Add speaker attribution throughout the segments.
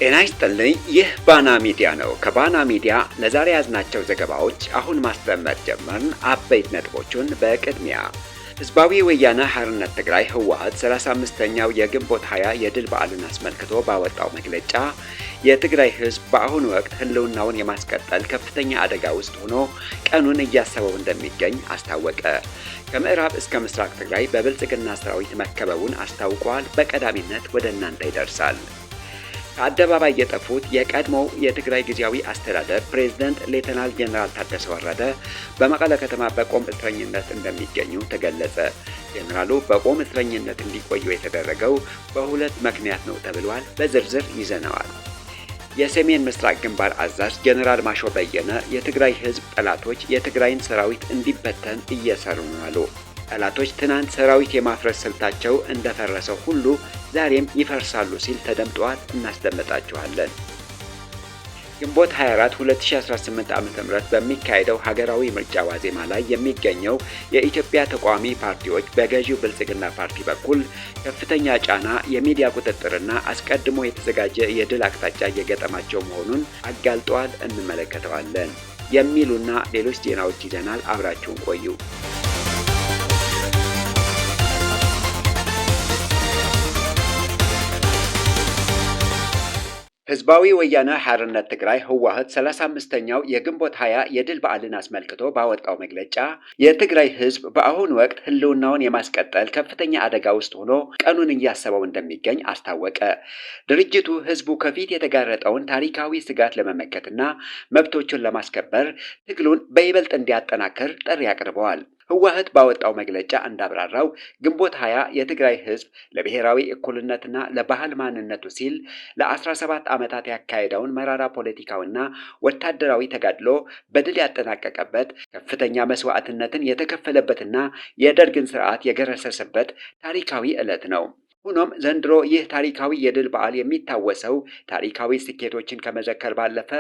Speaker 1: ጤና ይስጥልኝ። ይህ ባና ሚዲያ ነው። ከባና ሚዲያ ለዛሬ ያዝናቸው ዘገባዎች አሁን ማስደመጥ ጀመርን። አበይት ነጥቦቹን በቅድሚያ ህዝባዊ ወያነ ሓርነት ትግራይ ህወሓት 35ኛው የግንቦት 20 የድል በዓልን አስመልክቶ ባወጣው መግለጫ የትግራይ ህዝብ በአሁኑ ወቅት ህልውናውን የማስቀጠል ከፍተኛ አደጋ ውስጥ ሆኖ ቀኑን እያሰበው እንደሚገኝ አስታወቀ። ከምዕራብ እስከ ምስራቅ ትግራይ በብልጽግና ሰራዊት መከበቡን አስታውቋል። በቀዳሚነት ወደ እናንተ ይደርሳል። ከአደባባይ የጠፉት የቀድሞው የትግራይ ጊዜያዊ አስተዳደር ፕሬዝዳንት ሌተናል ጄኔራል ታደሰ ወረደ በመቀለ ከተማ በቁም እስረኝነት እንደሚገኙ ተገለጸ። ጄኔራሉ በቁም እስረኝነት እንዲቆዩ የተደረገው በሁለት ምክንያት ነው ተብሏል። በዝርዝር ይዘነዋል። የሰሜን ምስራቅ ግንባር አዛዥ ጄኔራል ማሾ በየነ የትግራይ ህዝብ ጠላቶች የትግራይን ሰራዊት እንዲበተን እየሰሩ ነው አሉ። ጠላቶች ትናንት ሰራዊት የማፍረስ ስልታቸው እንደፈረሰው ሁሉ ዛሬም ይፈርሳሉ ሲል ተደምጧል። እናስደምጣችኋለን። ግንቦት 24 2018 ዓ.ም በሚካሄደው ሀገራዊ ምርጫ ዋዜማ ላይ የሚገኘው የኢትዮጵያ ተቃዋሚ ፓርቲዎች በገዢው ብልጽግና ፓርቲ በኩል ከፍተኛ ጫና፣ የሚዲያ ቁጥጥርና አስቀድሞ የተዘጋጀ የድል አቅጣጫ እየገጠማቸው መሆኑን አጋልጠዋል። እንመለከተዋለን። የሚሉና ሌሎች ዜናዎች ይዘናል። አብራችሁን ቆዩ። ህዝባዊ ወያነ ሓርነት ትግራይ ህወሓት 35ኛው የግንቦት 20 የድል በዓልን አስመልክቶ ባወጣው መግለጫ የትግራይ ህዝብ በአሁኑ ወቅት ህልውናውን የማስቀጠል ከፍተኛ አደጋ ውስጥ ሆኖ ቀኑን እያሰበው እንደሚገኝ አስታወቀ። ድርጅቱ ህዝቡ ከፊት የተጋረጠውን ታሪካዊ ስጋት ለመመከትና መብቶቹን ለማስከበር ትግሉን በይበልጥ እንዲያጠናክር ጥሪ አቅርበዋል። ህወሓት ባወጣው መግለጫ እንዳብራራው ግንቦት 20 የትግራይ ህዝብ ለብሔራዊ እኩልነትና ለባህል ማንነቱ ሲል ለ17 ዓመታት ያካሄደውን መራራ ፖለቲካዊና ወታደራዊ ተጋድሎ በድል ያጠናቀቀበት፣ ከፍተኛ መስዋዕትነትን የተከፈለበትና የደርግን ስርዓት የገረሰሰበት ታሪካዊ ዕለት ነው። ሆኖም ዘንድሮ ይህ ታሪካዊ የድል በዓል የሚታወሰው ታሪካዊ ስኬቶችን ከመዘከር ባለፈ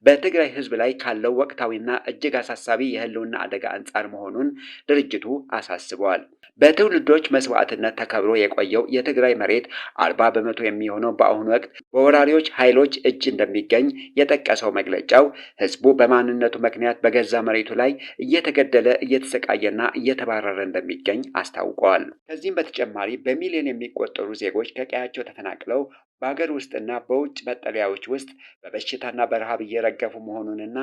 Speaker 1: በትግራይ ህዝብ ላይ ካለው ወቅታዊና እጅግ አሳሳቢ የህልውና አደጋ አንጻር መሆኑን ድርጅቱ አሳስበዋል። በትውልዶች መስዋዕትነት ተከብሮ የቆየው የትግራይ መሬት 40 በመቶ የሚሆነው በአሁኑ ወቅት በወራሪዎች ኃይሎች እጅ እንደሚገኝ የጠቀሰው መግለጫው ህዝቡ በማንነቱ ምክንያት በገዛ መሬቱ ላይ እየተገደለ እየተሰቃየና እየተባረረ እንደሚገኝ አስታውቀዋል። ከዚህም በተጨማሪ በሚሊዮን የሚቆጠሩ ዜጎች ከቀያቸው ተፈናቅለው በሀገር ውስጥና በውጭ መጠለያዎች ውስጥ በበሽታና በረሃብ እየረገፉ መሆኑንና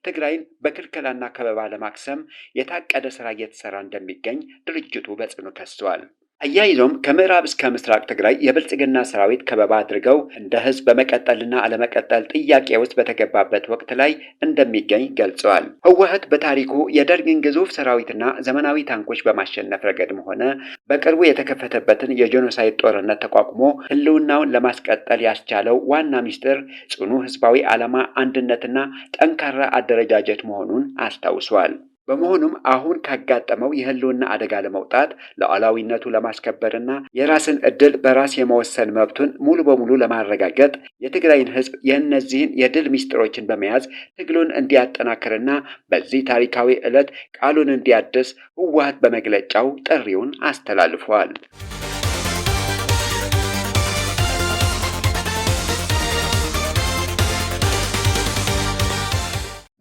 Speaker 1: ትግራይን በክልከላና ከበባ ለማክሰም የታቀደ ስራ እየተሰራ እንደሚገኝ ድርጅቱ በጽኑ ከሷል። አያይዞም ከምዕራብ እስከ ምስራቅ ትግራይ የብልጽግና ሰራዊት ከበባ አድርገው እንደ ህዝብ በመቀጠልና አለመቀጠል ጥያቄ ውስጥ በተገባበት ወቅት ላይ እንደሚገኝ ገልጸዋል። ህወሓት በታሪኩ የደርግን ግዙፍ ሰራዊትና ዘመናዊ ታንኮች በማሸነፍ ረገድም ሆነ በቅርቡ የተከፈተበትን የጄኖሳይድ ጦርነት ተቋቁሞ ህልውናውን ለማስቀጠል ያስቻለው ዋና ሚስጥር ጽኑ ህዝባዊ ዓላማ፣ አንድነትና ጠንካራ አደረጃጀት መሆኑን አስታውሷል። በመሆኑም አሁን ካጋጠመው የህልውና አደጋ ለመውጣት ሉዓላዊነቱ ለማስከበርና የራስን ዕድል በራስ የመወሰን መብቱን ሙሉ በሙሉ ለማረጋገጥ የትግራይን ህዝብ የእነዚህን የድል ሚስጥሮችን በመያዝ ትግሉን እንዲያጠናክርና በዚህ ታሪካዊ ዕለት ቃሉን እንዲያድስ ህወሓት በመግለጫው ጥሪውን አስተላልፏል።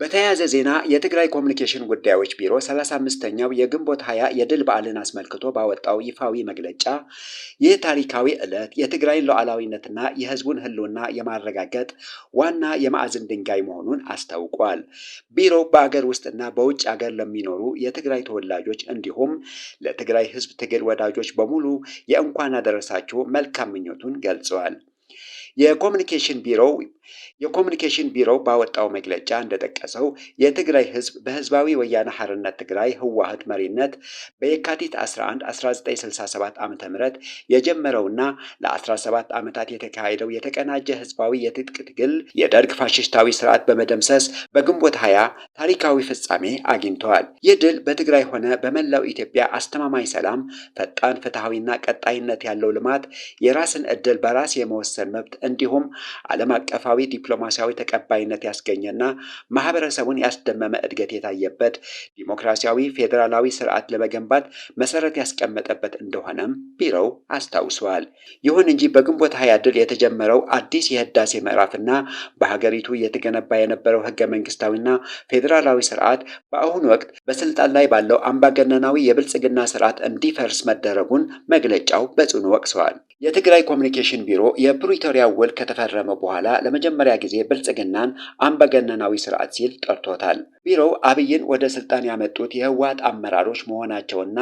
Speaker 1: በተያያዘ ዜና የትግራይ ኮሚኒኬሽን ጉዳዮች ቢሮ 35ኛው የግንቦት 20 የድል በዓልን አስመልክቶ ባወጣው ይፋዊ መግለጫ ይህ ታሪካዊ ዕለት የትግራይን ሉዓላዊነትና የህዝቡን ህልውና የማረጋገጥ ዋና የማዕዘን ድንጋይ መሆኑን አስታውቋል። ቢሮው በአገር ውስጥና በውጭ አገር ለሚኖሩ የትግራይ ተወላጆች እንዲሁም ለትግራይ ህዝብ ትግል ወዳጆች በሙሉ የእንኳን አደረሳችሁ መልካም ምኞቱን ገልጸዋል። የኮሚኒኬሽን ቢሮው ባወጣው መግለጫ እንደጠቀሰው የትግራይ ህዝብ በህዝባዊ ወያነ ሓርነት ትግራይ ህወሓት መሪነት በየካቲት 11 1967 ዓ.ም የጀመረውና ለ17 ዓመታት የተካሄደው የተቀናጀ ህዝባዊ የትጥቅ ትግል የደርግ ፋሽስታዊ ስርዓት በመደምሰስ በግንቦት 20 ታሪካዊ ፍጻሜ አግኝተዋል። ይህ ድል በትግራይ ሆነ በመላው ኢትዮጵያ አስተማማኝ ሰላም፣ ፈጣን፣ ፍትሐዊና ቀጣይነት ያለው ልማት፣ የራስን ዕድል በራስ የመወሰን መብት እንዲሁም ዓለም አቀፋዊ አቀፋዊ ዲፕሎማሲያዊ ተቀባይነት ያስገኘና ማህበረሰቡን ያስደመመ እድገት የታየበት ዲሞክራሲያዊ ፌዴራላዊ ስርዓት ለመገንባት መሰረት ያስቀመጠበት እንደሆነም ቢሮው አስታውሷል። ይሁን እንጂ በግንቦት 20 ድል የተጀመረው አዲስ የህዳሴ ምዕራፍና በሀገሪቱ የተገነባ የነበረው ህገ መንግስታዊና ፌዴራላዊ ስርዓት በአሁኑ ወቅት በስልጣን ላይ ባለው አምባገነናዊ የብልጽግና ስርዓት እንዲፈርስ መደረጉን መግለጫው በጽኑ ወቅሰዋል። የትግራይ ኮሚኒኬሽን ቢሮ የፕሪቶሪያ ውል ከተፈረመ በኋላ ለመጀመሪያ ጊዜ ብልጽግናን አምባገነናዊ ስርዓት ሲል ጠርቶታል። ቢሮው አብይን ወደ ስልጣን ያመጡት የህወሓት አመራሮች መሆናቸውና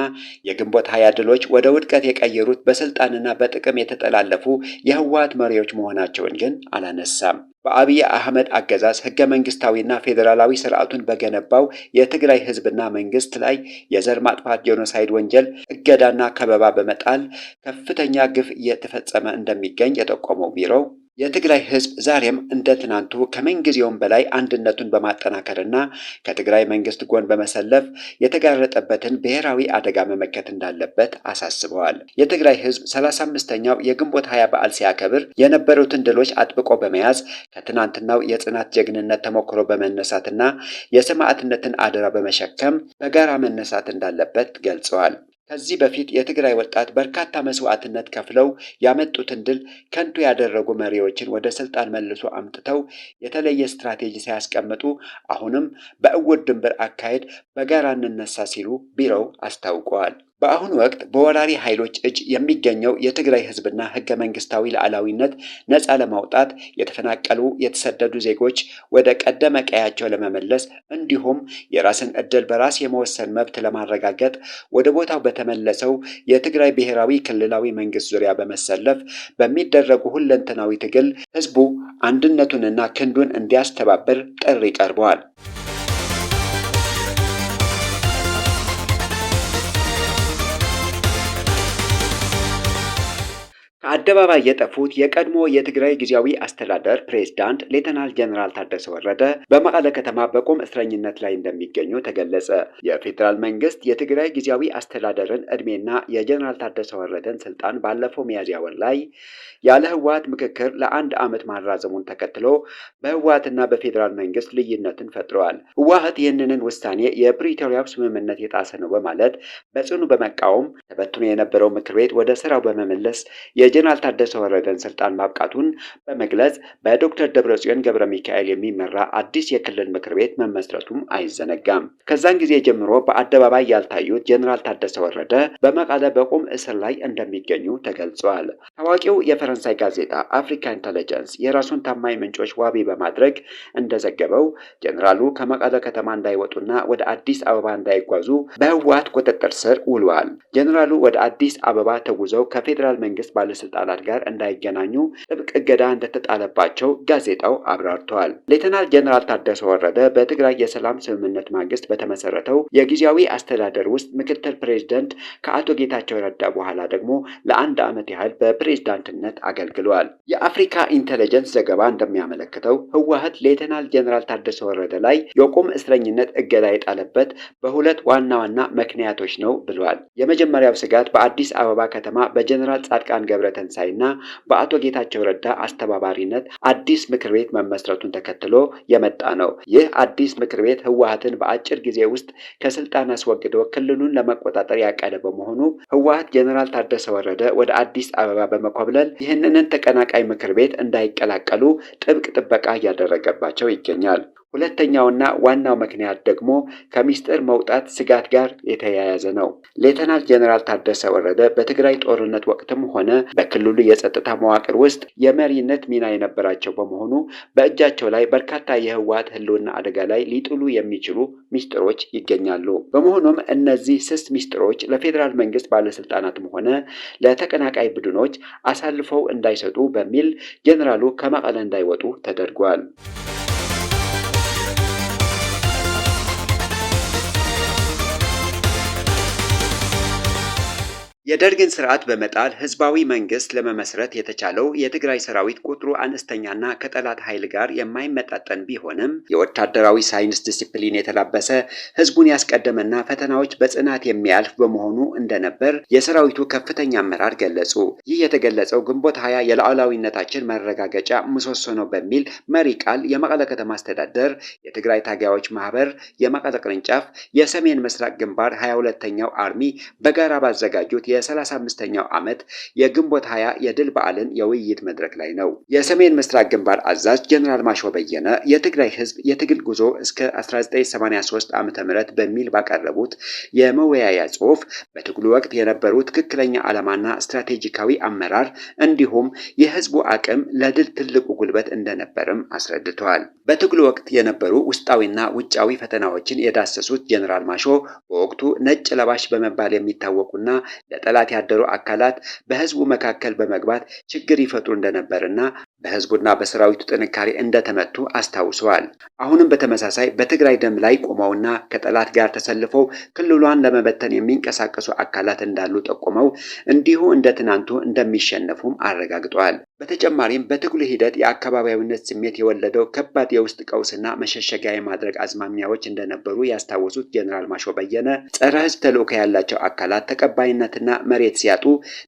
Speaker 1: የግንቦት 20 ድሎች ወደ ውድቀት የቀየሩት በስልጣንና በጥቅም የተጠላለፉ የህወሓት መሪዎች መሆናቸውን ግን አላነሳም። በአብይ አህመድ አገዛዝ ህገ መንግስታዊና ፌዴራላዊ ስርዓቱን በገነባው የትግራይ ህዝብና መንግስት ላይ የዘር ማጥፋት ጄኖሳይድ ወንጀል፣ እገዳና ከበባ በመጣል ከፍተኛ ግፍ እየተፈጸመ እንደሚገኝ የጠቆመው ቢሮው የትግራይ ህዝብ ዛሬም እንደ ትናንቱ ከምንጊዜውም በላይ አንድነቱን በማጠናከርና ከትግራይ መንግስት ጎን በመሰለፍ የተጋረጠበትን ብሔራዊ አደጋ መመከት እንዳለበት አሳስበዋል። የትግራይ ህዝብ 35ኛው የግንቦት 20 በዓል ሲያከብር የነበሩትን ድሎች አጥብቆ በመያዝ ከትናንትናው የጽናት ጀግንነት ተሞክሮ በመነሳትና የሰማዕትነትን አደራ በመሸከም በጋራ መነሳት እንዳለበት ገልጸዋል። ከዚህ በፊት የትግራይ ወጣት በርካታ መስዋዕትነት ከፍለው ያመጡትን ድል ከንቱ ያደረጉ መሪዎችን ወደ ስልጣን መልሶ አምጥተው የተለየ ስትራቴጂ ሳያስቀምጡ አሁንም በእውር ድንበር አካሄድ በጋራ እንነሳ ሲሉ ቢሮው አስታውቀዋል። በአሁኑ ወቅት በወራሪ ኃይሎች እጅ የሚገኘው የትግራይ ህዝብና ህገ መንግስታዊ ሉዓላዊነት ነፃ ለማውጣት የተፈናቀሉ የተሰደዱ ዜጎች ወደ ቀደመ ቀያቸው ለመመለስ እንዲሁም የራስን ዕድል በራስ የመወሰን መብት ለማረጋገጥ ወደ ቦታው በተመለሰው የትግራይ ብሔራዊ ክልላዊ መንግስት ዙሪያ በመሰለፍ በሚደረጉ ሁለንተናዊ ትግል ህዝቡ አንድነቱንና ክንዱን እንዲያስተባብር ጥሪ ቀርበዋል። ከአደባባይ የጠፉት የቀድሞ የትግራይ ጊዜያዊ አስተዳደር ፕሬዝዳንት ሌተናል ጀነራል ታደሰ ወረደ በመቀለ ከተማ በቁም እስረኝነት ላይ እንደሚገኙ ተገለጸ። የፌዴራል መንግስት የትግራይ ጊዜያዊ አስተዳደርን ዕድሜና የጀነራል ታደሰ ወረደን ስልጣን ባለፈው ሚያዝያ ወር ላይ ያለ ህወሓት ምክክር ለአንድ ዓመት ማራዘሙን ተከትሎ በህወሓትና በፌዴራል መንግስት ልዩነትን ፈጥረዋል። ህወሓት ይህንን ውሳኔ የፕሪቶሪያው ስምምነት የጣሰ ነው በማለት በጽኑ በመቃወም ተበትኖ የነበረው ምክር ቤት ወደ ስራው በመመለስ የጀነራል ታደሰ ወረደን ስልጣን ማብቃቱን በመግለጽ በዶክተር ደብረጽዮን ገብረ ሚካኤል የሚመራ አዲስ የክልል ምክር ቤት መመስረቱም አይዘነጋም። ከዛን ጊዜ ጀምሮ በአደባባይ ያልታዩት ጀነራል ታደሰ ወረደ በመቀለ በቁም እስር ላይ እንደሚገኙ ተገልጿል። ታዋቂው የፈረንሳይ ጋዜጣ አፍሪካ ኢንተለጀንስ የራሱን ታማኝ ምንጮች ዋቢ በማድረግ እንደዘገበው ጀነራሉ ከመቀለ ከተማ እንዳይወጡና ወደ አዲስ አበባ እንዳይጓዙ በህወሓት ቁጥጥር ስር ውለዋል። ጀነራሉ ወደ አዲስ አበባ ተጉዘው ከፌዴራል መንግስት ባለስልጣናት ጋር እንዳይገናኙ ጥብቅ እገዳ እንደተጣለባቸው ጋዜጣው አብራርተዋል። ሌተናል ጀነራል ታደሰ ወረደ በትግራይ የሰላም ስምምነት ማግስት በተመሰረተው የጊዜያዊ አስተዳደር ውስጥ ምክትል ፕሬዝዳንት ከአቶ ጌታቸው ረዳ በኋላ ደግሞ ለአንድ ዓመት ያህል በፕሬዝዳንትነት አገልግለዋል። የአፍሪካ ኢንተለጀንስ ዘገባ እንደሚያመለክተው ህወሓት ሌተናል ጀነራል ታደሰ ወረደ ላይ የቁም እስረኝነት እገዳ የጣለበት በሁለት ዋና ዋና ምክንያቶች ነው ብለዋል። የመጀመሪያው ስጋት በአዲስ አበባ ከተማ በጀነራል ጻድቃን ገብረተንሳይና በአቶ ጌታቸው ረዳ አስተባባሪነት አዲስ ምክር ቤት መመስረቱን ተከትሎ የመጣ ነው። ይህ አዲስ ምክር ቤት ህወሓትን በአጭር ጊዜ ውስጥ ከስልጣን አስወግዶ ክልሉን ለመቆጣጠር ያቀደ በመሆኑ ህወሓት ጀነራል ታደሰ ወረደ ወደ አዲስ አበባ በመኮብለል ይህንን ተቀናቃይ ምክር ቤት እንዳይቀላቀሉ ጥብቅ ጥበቃ እያደረገባቸው ይገኛል። ሁለተኛውና ዋናው ምክንያት ደግሞ ከሚስጥር መውጣት ስጋት ጋር የተያያዘ ነው። ሌተናል ጀነራል ታደሰ ወረደ በትግራይ ጦርነት ወቅትም ሆነ በክልሉ የጸጥታ መዋቅር ውስጥ የመሪነት ሚና የነበራቸው በመሆኑ በእጃቸው ላይ በርካታ የህወሓት ህልውና አደጋ ላይ ሊጥሉ የሚችሉ ሚስጥሮች ይገኛሉ። በመሆኑም እነዚህ ስስ ሚስጥሮች ለፌዴራል መንግስት ባለስልጣናትም ሆነ ለተቀናቃይ ቡድኖች አሳልፈው እንዳይሰጡ በሚል ጀነራሉ ከመቀለ እንዳይወጡ ተደርጓል። የደርግን ስርዓት በመጣል ህዝባዊ መንግስት ለመመስረት የተቻለው የትግራይ ሰራዊት ቁጥሩ አነስተኛና ከጠላት ኃይል ጋር የማይመጣጠን ቢሆንም የወታደራዊ ሳይንስ ዲሲፕሊን የተላበሰ ህዝቡን ያስቀደመና ፈተናዎች በጽናት የሚያልፍ በመሆኑ እንደነበር የሰራዊቱ ከፍተኛ አመራር ገለጹ። ይህ የተገለጸው ግንቦት 20 የሉዓላዊነታችን መረጋገጫ ምሰሶ ነው በሚል መሪ ቃል የመቀለ ከተማ አስተዳደር፣ የትግራይ ታጋዮች ማህበር የመቀለ ቅርንጫፍ፣ የሰሜን ምስራቅ ግንባር 22ኛው አርሚ በጋራ ባዘጋጁት የ35ኛው ዓመት የግንቦት 20 የድል በዓልን የውይይት መድረክ ላይ ነው። የሰሜን ምስራቅ ግንባር አዛዥ ጀነራል ማሾ በየነ የትግራይ ህዝብ የትግል ጉዞ እስከ 1983 ዓ.ም በሚል ባቀረቡት የመወያያ ጽሑፍ በትግሉ ወቅት የነበሩ ትክክለኛ ዓላማና ስትራቴጂካዊ አመራር እንዲሁም የህዝቡ አቅም ለድል ትልቁ ጉልበት እንደነበርም አስረድተዋል። በትግሉ ወቅት የነበሩ ውስጣዊና ውጫዊ ፈተናዎችን የዳሰሱት ጀነራል ማሾ በወቅቱ ነጭ ለባሽ በመባል የሚታወቁና ለጠላት ያደሩ አካላት በህዝቡ መካከል በመግባት ችግር ይፈጥሩ እንደነበርና በህዝቡና በሰራዊቱ ጥንካሬ እንደተመቱ አስታውሰዋል። አሁንም በተመሳሳይ በትግራይ ደም ላይ ቆመውና ከጠላት ጋር ተሰልፈው ክልሏን ለመበተን የሚንቀሳቀሱ አካላት እንዳሉ ጠቁመው እንዲሁ እንደ ትናንቱ እንደሚሸነፉም አረጋግጠዋል። በተጨማሪም በትግሉ ሂደት የአካባቢያዊነት ስሜት የወለደው ከባድ የውስጥ ቀውስና መሸሸጊያ የማድረግ አዝማሚያዎች እንደነበሩ ያስታወሱት ጀነራል ማሾ በየነ ጸረ ህዝብ ተልዕኮ ያላቸው አካላት ተቀባይነትና መሬት ሲያጡ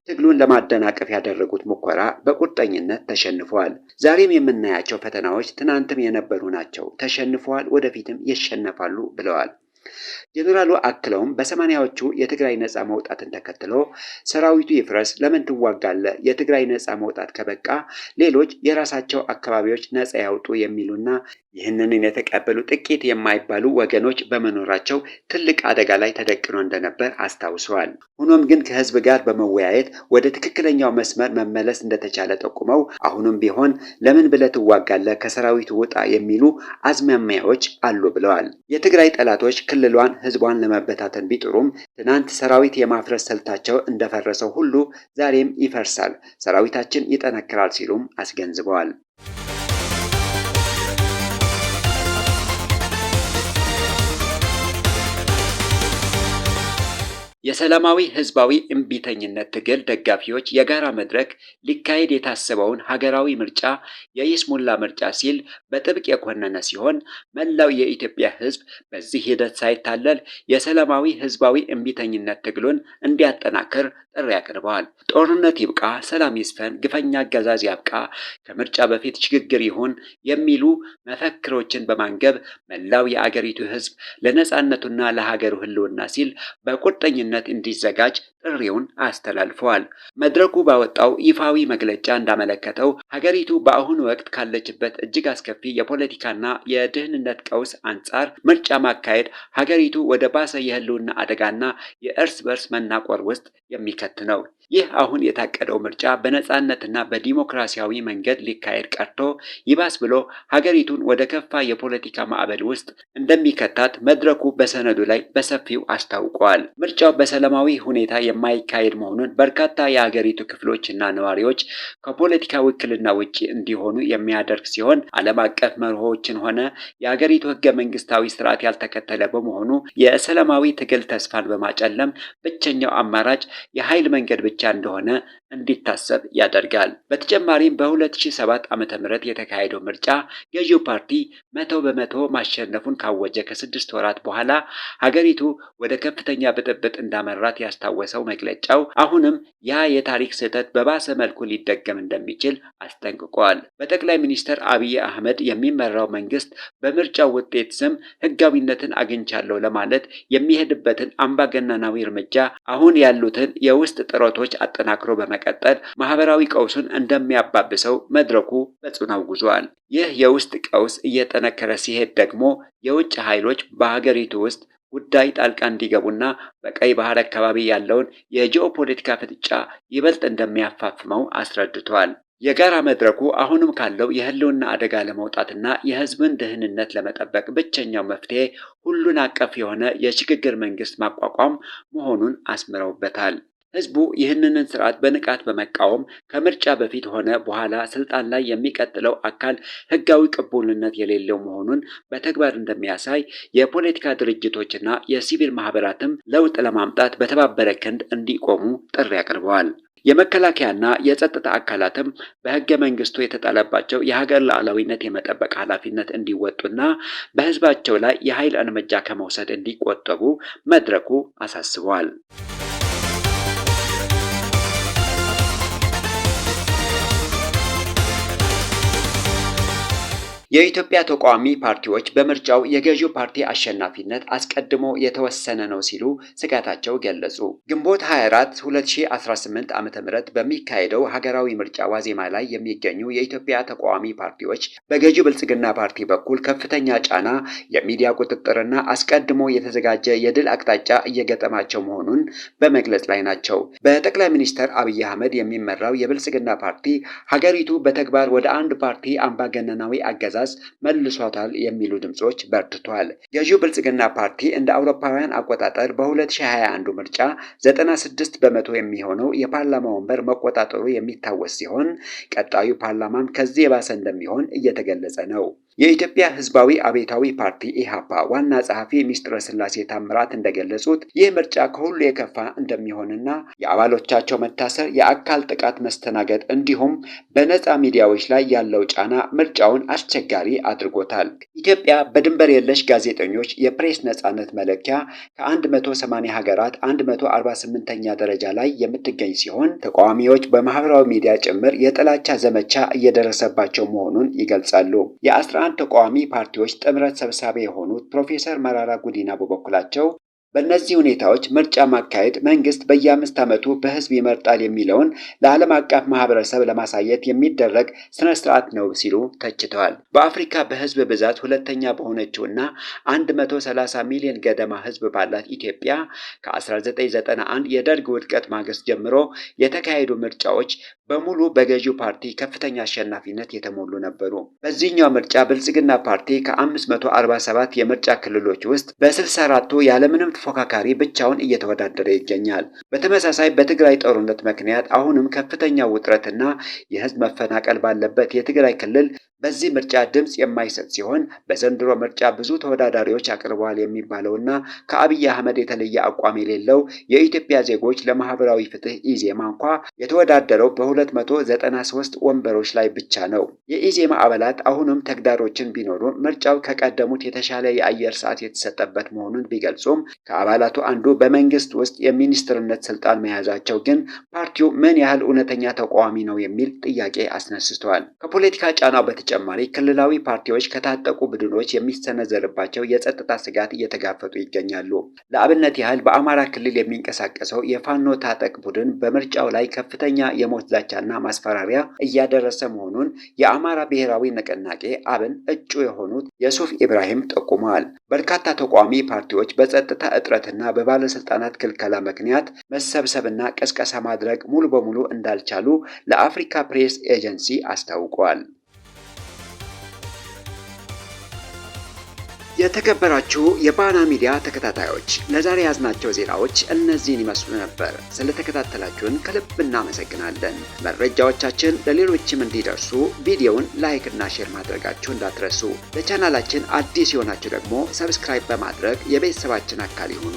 Speaker 1: ትግሉን ለማደናቀፍ ያደረጉት ሙከራ በቁርጠኝነት ተሸንፈዋል። ዛሬም የምናያቸው ፈተናዎች ትናንትም የነበሩ ናቸው፣ ተሸንፈዋል፣ ወደፊትም ይሸነፋሉ ብለዋል። ጀነራሉ አክለውም በሰማንያዎቹ የትግራይ ነጻ መውጣትን ተከትሎ ሰራዊቱ ይፍረስ፣ ለምን ትዋጋለህ? የትግራይ ነጻ መውጣት ከበቃ ሌሎች የራሳቸው አካባቢዎች ነጻ ያውጡ የሚሉና ይህንን የተቀበሉ ጥቂት የማይባሉ ወገኖች በመኖራቸው ትልቅ አደጋ ላይ ተደቅኖ እንደነበር አስታውሰዋል። ሆኖም ግን ከህዝብ ጋር በመወያየት ወደ ትክክለኛው መስመር መመለስ እንደተቻለ ጠቁመው አሁንም ቢሆን ለምን ብለህ ትዋጋለህ? ከሰራዊቱ ውጣ የሚሉ አዝማሚያዎች አሉ ብለዋል። የትግራይ ጠላቶች ክልሏን ህዝቧን ለመበታተን ቢጥሩም ትናንት ሰራዊት የማፍረስ ስልታቸው እንደፈረሰው ሁሉ ዛሬም ይፈርሳል፣ ሰራዊታችን ይጠነክራል ሲሉም አስገንዝበዋል። የሰላማዊ ህዝባዊ እምቢተኝነት ትግል ደጋፊዎች የጋራ መድረክ ሊካሄድ የታሰበውን ሀገራዊ ምርጫ የይስሙላ ምርጫ ሲል በጥብቅ የኮነነ ሲሆን መላው የኢትዮጵያ ህዝብ በዚህ ሂደት ሳይታለል የሰላማዊ ህዝባዊ እምቢተኝነት ትግሉን እንዲያጠናክር ጥሪ አቅርበዋል። ጦርነት ይብቃ፣ ሰላም ይስፈን፣ ግፈኛ አገዛዝ ያብቃ፣ ከምርጫ በፊት ሽግግር ይሁን የሚሉ መፈክሮችን በማንገብ መላው የአገሪቱ ህዝብ ለነጻነቱና ለሀገሩ ህልውና ሲል በቁርጠኝነት እንዲዘጋጅ ጥሪውን አስተላልፈዋል። መድረኩ ባወጣው ይፋዊ መግለጫ እንዳመለከተው ሀገሪቱ በአሁኑ ወቅት ካለችበት እጅግ አስከፊ የፖለቲካና የደህንነት ቀውስ አንጻር ምርጫ ማካሄድ ሀገሪቱ ወደ ባሰ የህልውና አደጋና የእርስ በርስ መናቆር ውስጥ የሚከት ነው። ይህ አሁን የታቀደው ምርጫ በነጻነትና በዲሞክራሲያዊ መንገድ ሊካሄድ ቀርቶ ይባስ ብሎ ሀገሪቱን ወደ ከፋ የፖለቲካ ማዕበል ውስጥ እንደሚከታት መድረኩ በሰነዱ ላይ በሰፊው አስታውቀዋል። ምርጫው በሰላማዊ ሁኔታ የማይካሄድ መሆኑን በርካታ የሀገሪቱ ክፍሎችና ነዋሪዎች ከፖለቲካ ውክልና ውጪ እንዲሆኑ የሚያደርግ ሲሆን ዓለም አቀፍ መርሆችን ሆነ የሀገሪቱ ህገ መንግስታዊ ስርዓት ያልተከተለ በመሆኑ የሰላማዊ ትግል ተስፋን በማጨለም ብቸኛው አማራጭ የኃይል መንገድ ብቻ እንደሆነ እንዲታሰብ ያደርጋል። በተጨማሪም በ2007 ዓ.ም የተካሄደው ምርጫ ገዢው ፓርቲ 100% ማሸነፉን ካወጀ ከ6 ወራት በኋላ ሀገሪቱ ወደ ከፍተኛ ብጥብጥ እንዳመራት ያስታወሰው መግለጫው አሁንም ያ የታሪክ ስህተት በባሰ መልኩ ሊደገም እንደሚችል አስጠንቅቋል። በጠቅላይ ሚኒስትር አብይ አህመድ የሚመራው መንግስት በምርጫው ውጤት ስም ህጋዊነትን አግኝቻለሁ ለማለት የሚሄድበትን አምባገነናዊ እርምጃ አሁን ያሉትን የውስጥ ጥረቶች አጠናክሮ በመቀጠል ማህበራዊ ቀውሱን እንደሚያባብሰው መድረኩ በጽኑ አውግዟል። ይህ የውስጥ ቀውስ እየጠነከረ ሲሄድ ደግሞ የውጭ ኃይሎች በሀገሪቱ ውስጥ ጉዳይ ጣልቃ እንዲገቡና በቀይ ባህር አካባቢ ያለውን የጂኦፖለቲካ ፍጥጫ ይበልጥ እንደሚያፋፍመው አስረድቷል። የጋራ መድረኩ አሁንም ካለው የህልውና አደጋ ለመውጣትና የህዝብን ደህንነት ለመጠበቅ ብቸኛው መፍትሄ ሁሉን አቀፍ የሆነ የሽግግር መንግስት ማቋቋም መሆኑን አስምረውበታል። ህዝቡ ይህንን ስርዓት በንቃት በመቃወም ከምርጫ በፊት ሆነ በኋላ ስልጣን ላይ የሚቀጥለው አካል ህጋዊ ቅቡልነት የሌለው መሆኑን በተግባር እንደሚያሳይ የፖለቲካ ድርጅቶችና የሲቪል ማህበራትም ለውጥ ለማምጣት በተባበረ ክንድ እንዲቆሙ ጥሪ አቅርበዋል። የመከላከያና የጸጥታ አካላትም በህገ መንግስቱ የተጣለባቸው የሀገር ሉዓላዊነት የመጠበቅ ኃላፊነት እንዲወጡና በህዝባቸው ላይ የኃይል እርምጃ ከመውሰድ እንዲቆጠቡ መድረኩ አሳስቧል። የኢትዮጵያ ተቃዋሚ ፓርቲዎች በምርጫው የገዢው ፓርቲ አሸናፊነት አስቀድሞ የተወሰነ ነው ሲሉ ስጋታቸው ገለጹ። ግንቦት 24 2018 ዓ.ም በሚካሄደው ሀገራዊ ምርጫ ዋዜማ ላይ የሚገኙ የኢትዮጵያ ተቃዋሚ ፓርቲዎች በገዢው ብልጽግና ፓርቲ በኩል ከፍተኛ ጫና፣ የሚዲያ ቁጥጥርና አስቀድሞ የተዘጋጀ የድል አቅጣጫ እየገጠማቸው መሆኑን በመግለጽ ላይ ናቸው። በጠቅላይ ሚኒስትር አብይ አህመድ የሚመራው የብልጽግና ፓርቲ ሀገሪቱ በተግባር ወደ አንድ ፓርቲ አምባገነናዊ አገዛዝ መልሷታል የሚሉ ድምጾች በርትቷል። ገዢው ብልጽግና ፓርቲ እንደ አውሮፓውያን አቆጣጠር በ2021 ምርጫ 96 በመቶ የሚሆነው የፓርላማ ወንበር መቆጣጠሩ የሚታወስ ሲሆን ቀጣዩ ፓርላማም ከዚህ የባሰ እንደሚሆን እየተገለጸ ነው። የኢትዮጵያ ሕዝባዊ አብዮታዊ ፓርቲ ኢህአፓ ዋና ጸሐፊ ሚስጥረ ስላሴ ታምራት እንደገለጹት ይህ ምርጫ ከሁሉ የከፋ እንደሚሆንና የአባሎቻቸው መታሰር፣ የአካል ጥቃት መስተናገድ እንዲሁም በነፃ ሚዲያዎች ላይ ያለው ጫና ምርጫውን አስቸጋሪ አድርጎታል። ኢትዮጵያ በድንበር የለሽ ጋዜጠኞች የፕሬስ ነፃነት መለኪያ ከ180 ሀገራት 148ኛ ደረጃ ላይ የምትገኝ ሲሆን ተቃዋሚዎች በማህበራዊ ሚዲያ ጭምር የጥላቻ ዘመቻ እየደረሰባቸው መሆኑን ይገልጻሉ። የ11 ተቃዋሚ ፓርቲዎች ጥምረት ሰብሳቢ የሆኑት ፕሮፌሰር መራራ ጉዲና በበኩላቸው በእነዚህ ሁኔታዎች ምርጫ ማካሄድ መንግስት በየ5 ዓመቱ በህዝብ ይመርጣል የሚለውን ለዓለም አቀፍ ማህበረሰብ ለማሳየት የሚደረግ ስነ ስርዓት ነው ሲሉ ተችተዋል። በአፍሪካ በህዝብ ብዛት ሁለተኛ በሆነችውና 130 ሚሊዮን ገደማ ህዝብ ባላት ኢትዮጵያ ከ1991 የደርግ ውድቀት ማግስት ጀምሮ የተካሄዱ ምርጫዎች በሙሉ በገዢው ፓርቲ ከፍተኛ አሸናፊነት የተሞሉ ነበሩ። በዚህኛው ምርጫ ብልጽግና ፓርቲ ከ547 የምርጫ ክልሎች ውስጥ በ64ቱ ያለምንም ተፎካካሪ ብቻውን እየተወዳደረ ይገኛል። በተመሳሳይ በትግራይ ጦርነት ምክንያት አሁንም ከፍተኛ ውጥረትና የህዝብ መፈናቀል ባለበት የትግራይ ክልል በዚህ ምርጫ ድምጽ የማይሰጥ ሲሆን በዘንድሮ ምርጫ ብዙ ተወዳዳሪዎች አቅርበዋል የሚባለውና ከአብይ አህመድ የተለየ አቋም የሌለው የኢትዮጵያ ዜጎች ለማህበራዊ ፍትህ ኢዜማ እንኳ የተወዳደረው በ293 ወንበሮች ላይ ብቻ ነው። የኢዜማ አባላት አሁንም ተግዳሮችን ቢኖሩ ምርጫው ከቀደሙት የተሻለ የአየር ሰዓት የተሰጠበት መሆኑን ቢገልጹም ከአባላቱ አንዱ በመንግስት ውስጥ የሚኒስትርነት ስልጣን መያዛቸው ግን ፓርቲው ምን ያህል እውነተኛ ተቃዋሚ ነው የሚል ጥያቄ አስነስተዋል። ከፖለቲካ ጫናው በተጨማሪ ክልላዊ ፓርቲዎች ከታጠቁ ቡድኖች የሚሰነዘርባቸው የጸጥታ ስጋት እየተጋፈጡ ይገኛሉ። ለአብነት ያህል በአማራ ክልል የሚንቀሳቀሰው የፋኖ ታጠቅ ቡድን በምርጫው ላይ ከፍተኛ የሞት ዛቻና ማስፈራሪያ እያደረሰ መሆኑን የአማራ ብሔራዊ ንቅናቄ አብን እጩ የሆኑት የሱፍ ኢብራሂም ጠቁመዋል። በርካታ ተቃዋሚ ፓርቲዎች በጸጥታ እጥረትና በባለስልጣናት ክልከላ ምክንያት መሰብሰብና ቅስቀሳ ማድረግ ሙሉ በሙሉ እንዳልቻሉ ለአፍሪካ ፕሬስ ኤጀንሲ አስታውቀዋል። የተከበራችሁ የባና ሚዲያ ተከታታዮች ለዛሬ ያዝናቸው ዜናዎች እነዚህን ይመስሉ ነበር። ስለተከታተላችሁን ከልብ እናመሰግናለን። መረጃዎቻችን ለሌሎችም እንዲደርሱ ቪዲዮውን ላይክ እና ሼር ማድረጋችሁ እንዳትረሱ። ለቻናላችን አዲስ የሆናችሁ ደግሞ ሰብስክራይብ በማድረግ የቤተሰባችን አካል ይሁኑ።